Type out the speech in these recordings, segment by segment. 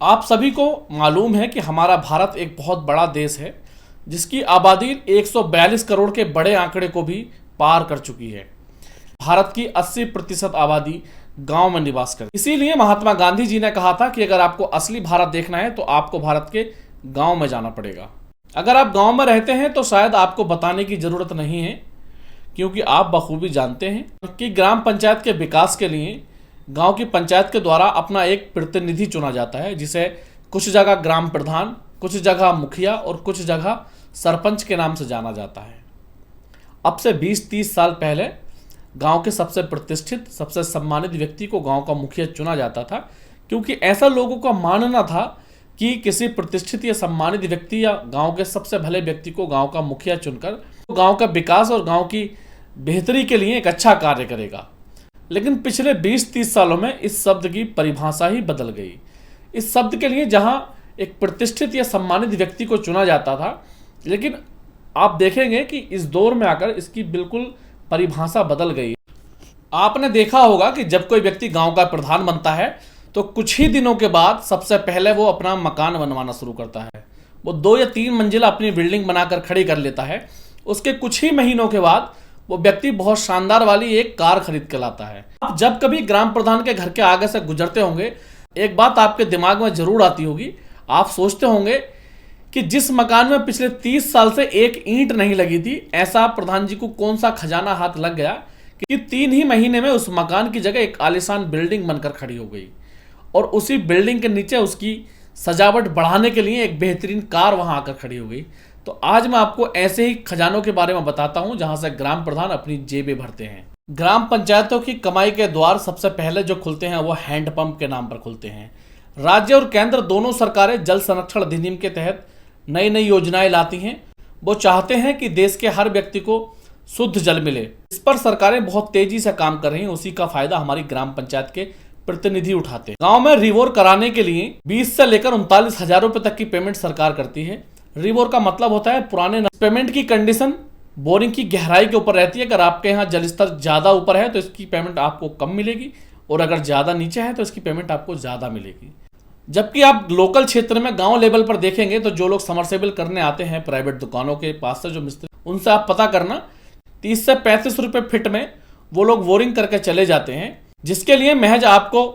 आप सभी को मालूम है कि हमारा भारत एक बहुत बड़ा देश है जिसकी आबादी 142 करोड़ के बड़े आंकड़े को भी पार कर चुकी है। भारत की 80% आबादी गांव में निवास करती है। इसीलिए महात्मा गांधी जी ने कहा था कि अगर आपको असली भारत देखना है तो आपको भारत के गांव में जाना पड़ेगा। अगर आप गांव में रहते हैं तो शायद आपको बताने की जरूरत नहीं है, क्योंकि आप बखूबी जानते हैं कि ग्राम पंचायत के विकास के लिए गांव की पंचायत के द्वारा अपना एक प्रतिनिधि चुना जाता है, जिसे कुछ जगह ग्राम प्रधान, कुछ जगह मुखिया और कुछ जगह सरपंच के नाम से जाना जाता है। अब से 20-30 साल पहले गांव के सबसे प्रतिष्ठित, सबसे सम्मानित व्यक्ति को गांव का मुखिया चुना जाता था, क्योंकि ऐसा लोगों का मानना था कि किसी प्रतिष्ठित या सम्मानित व्यक्ति या गांव के सबसे भले व्यक्ति को गांव का मुखिया चुनकर गांव का विकास और गांव की बेहतरी के लिए एक अच्छा कार्य करेगा। लेकिन पिछले 20-30 सालों में इस शब्द की परिभाषा ही बदल गई। इस शब्द के लिए जहां एक प्रतिष्ठित या सम्मानित व्यक्ति को चुना जाता था, लेकिन आप देखेंगे कि इस दौर में आकर इसकी बिल्कुल परिभाषा बदल गई। आपने देखा होगा कि जब कोई व्यक्ति गांव का प्रधान बनता है तो कुछ ही दिनों के बाद सबसे पहले वो अपना मकान बनवाना शुरू करता है। वो 2 या 3 मंजिला अपनी बिल्डिंग बनाकर खड़ी कर लेता है। उसके कुछ ही महीनों के बाद वो व्यक्ति बहुत शानदार वाली एक कार खरीद के लाता है। आप जब कभी ग्राम प्रधान के घर के आगे से गुजरते होंगे, एक बात आपके दिमाग में जरूर आती होगी। आप सोचते होंगे कि जिस मकान में पिछले 30 साल से एक ईंट नहीं लगी थी, ऐसा प्रधान जी को कौन सा खजाना हाथ लग गया कि 3 ही महीने में उस मकान की जगह एक आलीशान बिल्डिंग बनकर खड़ी हो गई, और उसी बिल्डिंग के नीचे उसकी सजावट बढ़ाने के लिए एक बेहतरीन कार वहां आकर खड़ी हो गई। तो आज मैं आपको ऐसे ही खजानों के बारे में बताता हूं जहां से ग्राम प्रधान अपनी जेबें भरते हैं। ग्राम पंचायतों की कमाई के द्वार सबसे पहले जो खुलते हैं वो हैंडपंप के नाम पर खुलते हैं। राज्य और केंद्र दोनों सरकारें जल संरक्षण अधिनियम के तहत नई नई योजनाएं लाती हैं। वो चाहते हैं कि देश के हर व्यक्ति को शुद्ध जल मिले। इस पर सरकारें बहुत तेजी से काम कर रही हैं। उसी का फायदा हमारी ग्राम पंचायत के प्रतिनिधि उठाते हैं। गांव में रिवोर कराने के लिए 20 से लेकर 39,000 रुपए तक की पेमेंट सरकार करती है। रिवोर का मतलब होता है पुराने। पेमेंट की कंडीशन बोरिंग की गहराई के ऊपर रहती है। अगर आपके यहाँ जल स्तर ज्यादा ऊपर है तो इसकी पेमेंट आपको कम मिलेगी, और अगर ज्यादा नीचे है तो इसकी पेमेंट आपको ज्यादा मिलेगी। जबकि आप लोकल क्षेत्र में गांव लेवल पर देखेंगे तो जो लोग समरसेबल करने आते हैं प्राइवेट दुकानों के पास से, जो मिस्त्री, उनसे आप पता करना 30 से 35 रुपए फिट में वो लोग बोरिंग करके चले जाते हैं, जिसके लिए महज आपको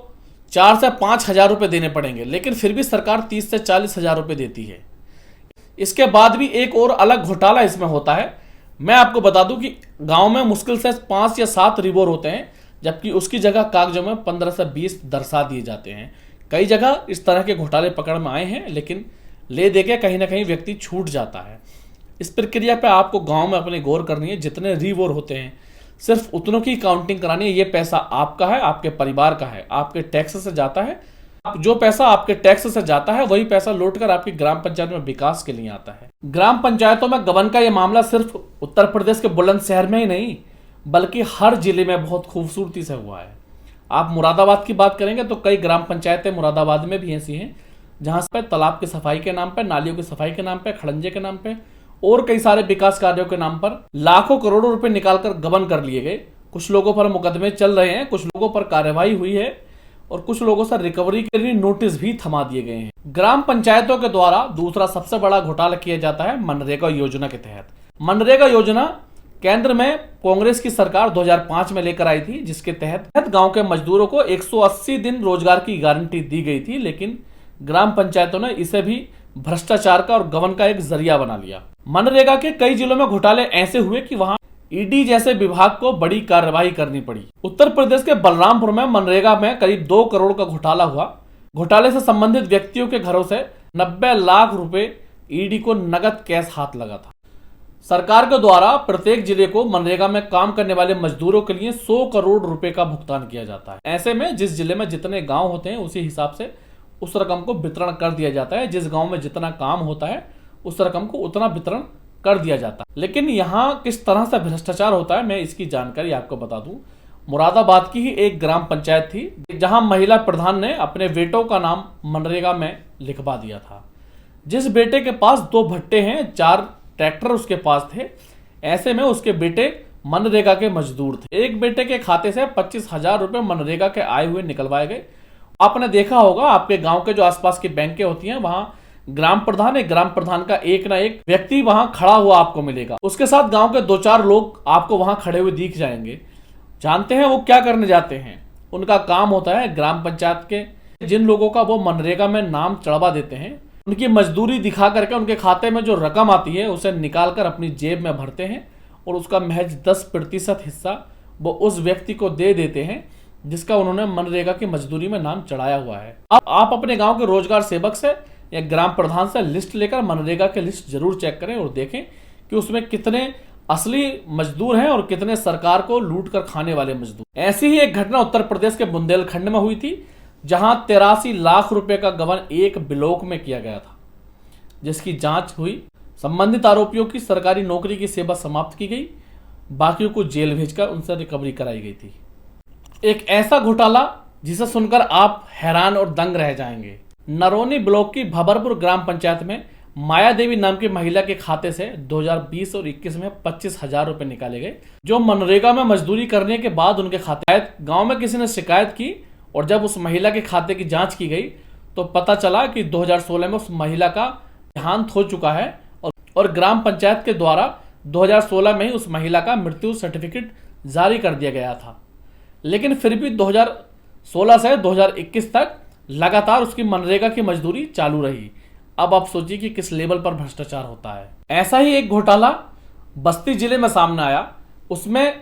4 से 5,000 रुपए देने पड़ेंगे। लेकिन फिर भी सरकार 30 से 40,000 रुपए देती है। इसके बाद भी एक और अलग घोटाला इसमें होता है। मैं आपको बता दूं कि गांव में मुश्किल से 5 या 7 रिवोर होते हैं, जबकि उसकी जगह कागजों में 15 से 20 दर्शा दिए जाते हैं। कई जगह इस तरह के घोटाले पकड़ में आए हैं, लेकिन ले दे के कहीं ना कहीं व्यक्ति छूट जाता है। इस प्रक्रिया पे आपको गांव में अपने गौर करनी है। जितने रिवोर होते हैं सिर्फ उतनों की काउंटिंग करानी है। ये पैसा आपका है, आपके परिवार का है, आपके टैक्स से जाता है। जो पैसा आपके टैक्स से जाता है वही पैसा लौटकर आपकी ग्राम पंचायत में विकास के लिए आता है। ग्राम पंचायतों में गबन का यह मामला सिर्फ उत्तर प्रदेश के बुलंदशहर में ही नहीं, बल्कि हर जिले में बहुत खूबसूरती से हुआ है। आप मुरादाबाद की बात करेंगे तो कई ग्राम पंचायतें मुरादाबाद में भी ऐसी हैं जहां पे तालाब की सफाई के नाम पे, नालियों की सफाई के नाम पे, खड़ंजे के नाम पे और कई सारे विकास कार्यों के नाम पर लाखों करोड़ों रुपए निकालकर गबन कर लिए गए। कुछ लोगों पर मुकदमे चल रहे हैं, कुछ लोगों पर कार्रवाई हुई है और कुछ लोगों से रिकवरी के लिए नोटिस भी थमा दिए गए हैं। ग्राम पंचायतों के द्वारा दूसरा सबसे बड़ा घोटाला किया जाता है मनरेगा योजना के तहत। मनरेगा योजना केंद्र में कांग्रेस की सरकार 2005 में लेकर आई थी, जिसके तहत गांव के मजदूरों को 180 दिन रोजगार की गारंटी दी गई थी। लेकिन ग्राम पंचायतों ने इसे भी भ्रष्टाचार का और गबन का एक जरिया बना लिया। मनरेगा के कई जिलों में घोटाले ऐसे हुए कि वहां ईडी जैसे विभाग को बड़ी कार्रवाई करनी पड़ी। उत्तर प्रदेश के बलरामपुर में मनरेगा में करीब 2 करोड़ का घोटाला हुआ। घोटाले से संबंधित व्यक्तियों के घरों से 90 लाख रुपए ईडी को नगद कैश हाथ लगा था। सरकार के द्वारा प्रत्येक जिले को मनरेगा में काम करने वाले मजदूरों के लिए 100 करोड़ रुपए का भुगतान किया जाता है। ऐसे में जिस जिले में जितने गांव होते हैं उसी हिसाब से उस रकम को वितरण कर दिया जाता है। जिस गांव में जितना काम होता है उस रकम को उतना वितरण कर दिया जाता है। लेकिन यहाँ किस तरह से भ्रष्टाचार होता है मैं इसकी जानकारी आपको बता दूं। मुरादाबाद की ही एक ग्राम पंचायत थी जहां महिला प्रधान ने अपने बेटों का नाम मनरेगा में लिखवा दिया था। जिस बेटे के पास 2 भट्टे हैं, 4 ट्रैक्टर उसके पास थे, ऐसे में उसके बेटे मनरेगा के मजदूर थे। एक बेटे के खाते से 25,000 रुपए मनरेगा के आए हुए निकलवाए गए। आपने देखा होगा आपके गांव के जो आसपास की बैंकें होती हैं वहां ग्राम प्रधान है, ग्राम प्रधान का एक ना एक व्यक्ति वहां खड़ा हुआ आपको मिलेगा। उसके साथ गांव के 2-4 लोग आपको वहां खड़े हुए दिख जाएंगे। जानते हैं वो क्या करने जाते हैं? उनका काम होता है ग्राम पंचायत के जिन लोगों का वो मनरेगा में नाम चढ़वा देते हैं, उनकी मजदूरी दिखा करके उनके खाते में जो रकम आती है उसे निकाल कर अपनी जेब में भरते हैं और उसका महज 10% हिस्सा वो उस व्यक्ति को दे देते हैं जिसका उन्होंने मनरेगा की मजदूरी में नाम चढ़ाया हुआ है। अब आप अपने गांव के रोजगार सेवक से या ग्राम प्रधान से लिस्ट लेकर मनरेगा की लिस्ट जरूर चेक करें और देखें कि उसमें कितने असली मजदूर हैं और कितने सरकार को लूट कर खाने वाले मजदूर। ऐसी ही एक घटना उत्तर प्रदेश के बुंदेलखंड में हुई थी, जहां 83 लाख रुपए का गबन एक ब्लॉक में किया गया था, जिसकी जांच हुई। संबंधित आरोपियों की सरकारी नौकरी की सेवा समाप्त की गई, बाकियों को जेल भेजकर उनसे रिकवरी कराई गई थी। एक ऐसा घोटाला जिसे सुनकर आप हैरान और दंग रह जाएंगे। नरौनी ब्लॉक की भबरपुर ग्राम पंचायत में माया देवी नाम की महिला के खाते से 2020 और 21 में 25,000 रुपए निकाले गए, जो मनरेगा में मजदूरी करने के बाद उनके खाते। गांव में किसी ने शिकायत की और जब उस महिला के खाते की जांच की गई तो पता चला कि 2016 में उस महिला का देहांत हो चुका है और ग्राम पंचायत के द्वारा 2016 में ही उस महिला का मृत्यु सर्टिफिकेट जारी कर दिया गया था। लेकिन फिर भी 2016 से 2021 तक लगातार उसकी मनरेगा की मजदूरी चालू रही। अब आप सोचिए कि किस लेवल पर भ्रष्टाचार होता है। ऐसा ही एक घोटाला बस्ती जिले में सामने आया। उसमें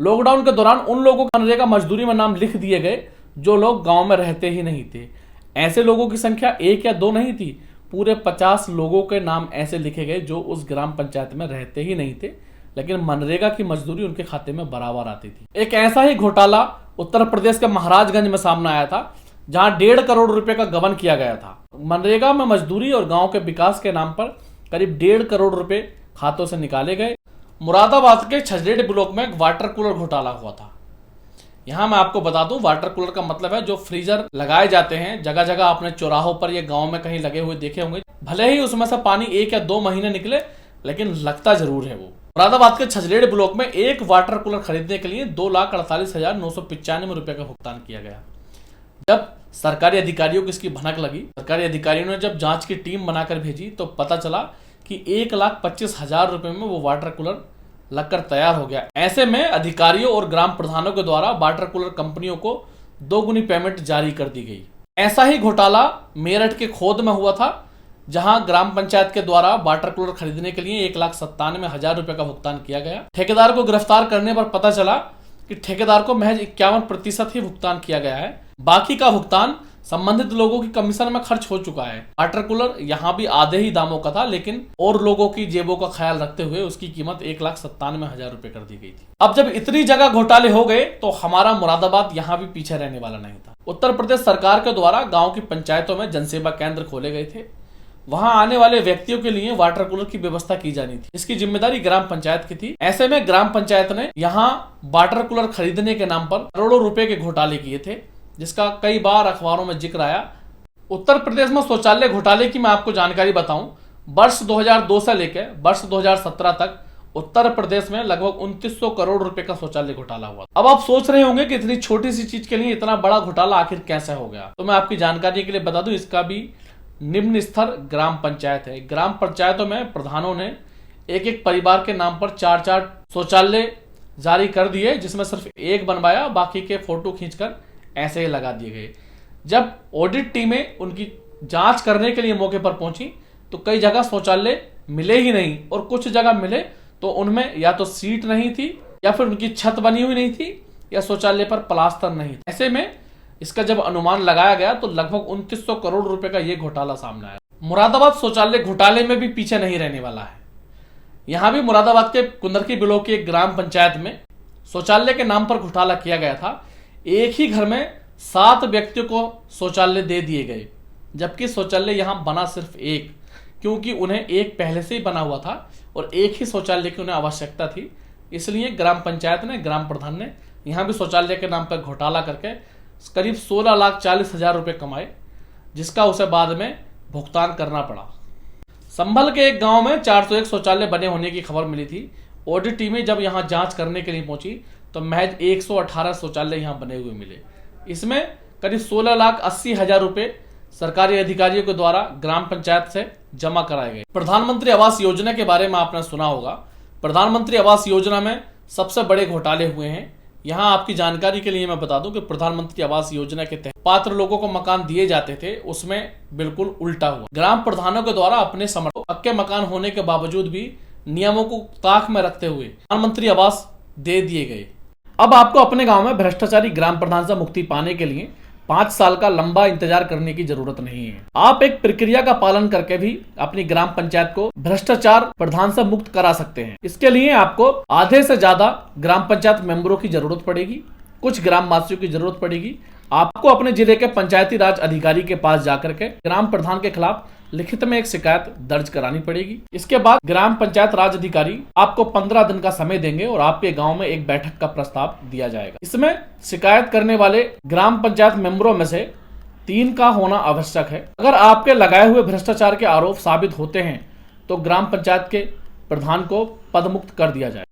लॉकडाउन के दौरान उन लोगों का मनरेगा मजदूरी में नाम लिख दिए गए जो लोग गांव में रहते ही नहीं थे। ऐसे लोगों की संख्या 1 या 2 नहीं थी, पूरे 50 लोगों के नाम ऐसे लिखे गए जो उस ग्राम पंचायत में रहते ही नहीं थे, लेकिन मनरेगा की मजदूरी उनके खाते में बराबर आती थी। एक ऐसा ही घोटाला उत्तर प्रदेश के महाराजगंज में सामने आया था, जहां 1.5 करोड़ रुपए का गबन किया गया था। मनरेगा में मजदूरी और गांव के विकास के नाम पर करीब 1.5 करोड़ रुपए खातों से निकाले गए। मुरादाबाद के छजरेड़ ब्लॉक में एक वाटर कूलर घोटाला हुआ था। यहां मैं आपको बता दूं, वाटर कूलर का मतलब है जो फ्रीजर लगाए जाते हैं जगह जगह, आपने चौराहों पर ये गांव में कहीं लगे हुए देखे होंगे। भले ही उसमें से पानी 1 या 2 महीने निकले, लेकिन लगता जरूर है वो। मुरादाबाद के छजरेड़ ब्लॉक में एक वाटर कूलर खरीदने के लिए 2,48,995 रुपए का भुगतान किया गया। जब सरकारी अधिकारियों को इसकी भनक लगी, सरकारी अधिकारियों ने जब जांच की टीम बनाकर भेजी तो पता चला कि 1,25,000 रुपए में वो वाटर कूलर लगकर तैयार हो गया। ऐसे में अधिकारियों और ग्राम प्रधानों के द्वारा वाटर कूलर कंपनियों को 2 गुनी पेमेंट जारी कर दी गई। ऐसा ही घोटाला मेरठ के खोद में हुआ था, जहां ग्राम पंचायत के द्वारा वाटर कूलर खरीदने के लिए 1,97,000 रुपए का भुगतान किया गया। ठेकेदार को गिरफ्तार करने पर पता चला कि ठेकेदार को महज 51% ही भुगतान किया गया है, बाकी का भुगतान संबंधित लोगों की कमीशन में खर्च हो चुका है। वाटर कूलर यहाँ भी आधे ही दामों का था, लेकिन और लोगों की जेबों का ख्याल रखते हुए उसकी कीमत 1,97,000 रुपए कर दी गई थी। अब जब इतनी जगह घोटाले हो गए तो हमारा मुरादाबाद यहाँ भी पीछे रहने वाला नहीं था। उत्तर प्रदेश सरकार के द्वारा गाँव की पंचायतों में जनसेवा केंद्र खोले गए थे। वहां आने वाले व्यक्तियों के लिए वाटर कूलर की व्यवस्था की जानी थी, इसकी जिम्मेदारी ग्राम पंचायत की थी। ऐसे में ग्राम पंचायत ने यहाँ वाटर कूलर खरीदने के नाम पर करोड़ों रुपए के घोटाले किए थे, जिसका कई बार अखबारों में जिक्र आया। उत्तर प्रदेश में शौचालय घोटाले की मैं आपको जानकारी बताऊं, वर्ष 2002 से लेकर वर्ष 2017 तक उत्तर प्रदेश में लगभग 2900 करोड़ रुपए का शौचालय घोटाला हुआ। अब आप सोच रहे होंगे कि इतनी छोटी सी चीज के लिए इतना बड़ा घोटाला आखिर कैसे हो गया, तो मैं आपकी जानकारी के लिए बता दूं, इसका भी निम्न स्तर ग्राम पंचायत है। ग्राम पंचायतों में प्रधानों ने एक एक परिवार के नाम पर 4-4 शौचालय जारी कर दिए, जिसमें सिर्फ एक बनवाया, बाकी के फोटो खींचकर ऐसे ही लगा दिए गए। जब ऑडिट टीमें उनकी जांच करने के लिए मौके पर पहुंची तो कई जगह शौचालय मिले ही नहीं, और कुछ जगह मिले तो उनमें या तो सीट नहीं थी या फिर उनकी छत बनी हुई नहीं थी या शौचालय पर प्लास्टर नहीं था। ऐसे में इसका जब अनुमान लगाया गया तो लगभग 2900 करोड़ रुपए का ये घोटाला सामने आया। मुरादाबाद शौचालय घोटाले में भी पीछे नहीं रहने वाला है। यहां भी मुरादाबाद के कुंदरकी ब्लॉक की एक ग्राम पंचायत में शौचालय के नाम पर घोटाला किया गया था। एक ही घर में 7 व्यक्तियों को शौचालय दे दिए गए, जबकि शौचालय यहां बना सिर्फ एक, क्योंकि उन्हें एक पहले से ही बना हुआ था और एक ही शौचालय की उन्हें आवश्यकता थी। इसलिए ग्राम पंचायत ने, ग्राम प्रधान ने यहां भी शौचालय के नाम पर घोटाला करके करीब 16,40,000 रुपए कमाए, जिसका उसे बाद में भुगतान करना पड़ा। संभल के एक गांव में 401 शौचालय बने होने की खबर मिली थी। ऑडिट टीमें जब यहां जांच करने के लिए पहुंची तो महज 118 शौचालय यहां बने हुए मिले। इसमें करीब 16,80,000 रुपए सरकारी अधिकारियों के द्वारा ग्राम पंचायत से जमा कराए गए। प्रधानमंत्री आवास योजना के बारे में आपने सुना होगा। प्रधानमंत्री आवास योजना में सबसे बड़े घोटाले हुए हैं। यहाँ आपकी जानकारी के लिए मैं बता दूं कि प्रधानमंत्री आवास योजना के तहत पात्र लोगों को मकान दिए जाते थे, उसमें बिल्कुल उल्टा हुआ। ग्राम प्रधानों के द्वारा अपने समर्थन पक्के मकान होने के बावजूद भी नियमों को ताक में रखते हुए प्रधानमंत्री आवास दे दिए गए। अब आपको अपने गांव में भ्रष्टाचारी ग्राम प्रधान से मुक्ति पाने के लिए 5 साल का लंबा इंतजार करने की जरूरत नहीं है। आप एक प्रक्रिया का पालन करके भी अपनी ग्राम पंचायत को भ्रष्टाचार प्रधान से मुक्त करा सकते हैं। इसके लिए आपको आधे से ज्यादा ग्राम पंचायत मेंबरों की जरूरत पड़ेगी, कुछ ग्राम वासियों की जरूरत पड़ेगी। आपको अपने जिले के पंचायती राज अधिकारी के पास जाकर के ग्राम प्रधान के खिलाफ लिखित में एक शिकायत दर्ज करानी पड़ेगी। इसके बाद ग्राम पंचायत राज अधिकारी आपको 15 दिन का समय देंगे और आपके गांव में एक बैठक का प्रस्ताव दिया जाएगा। इसमें शिकायत करने वाले ग्राम पंचायत मेंबरों में से 3 का होना आवश्यक है। अगर आपके लगाए हुए भ्रष्टाचार के आरोप साबित होते हैं तो ग्राम पंचायत के प्रधान को पदमुक्त कर दिया जाए।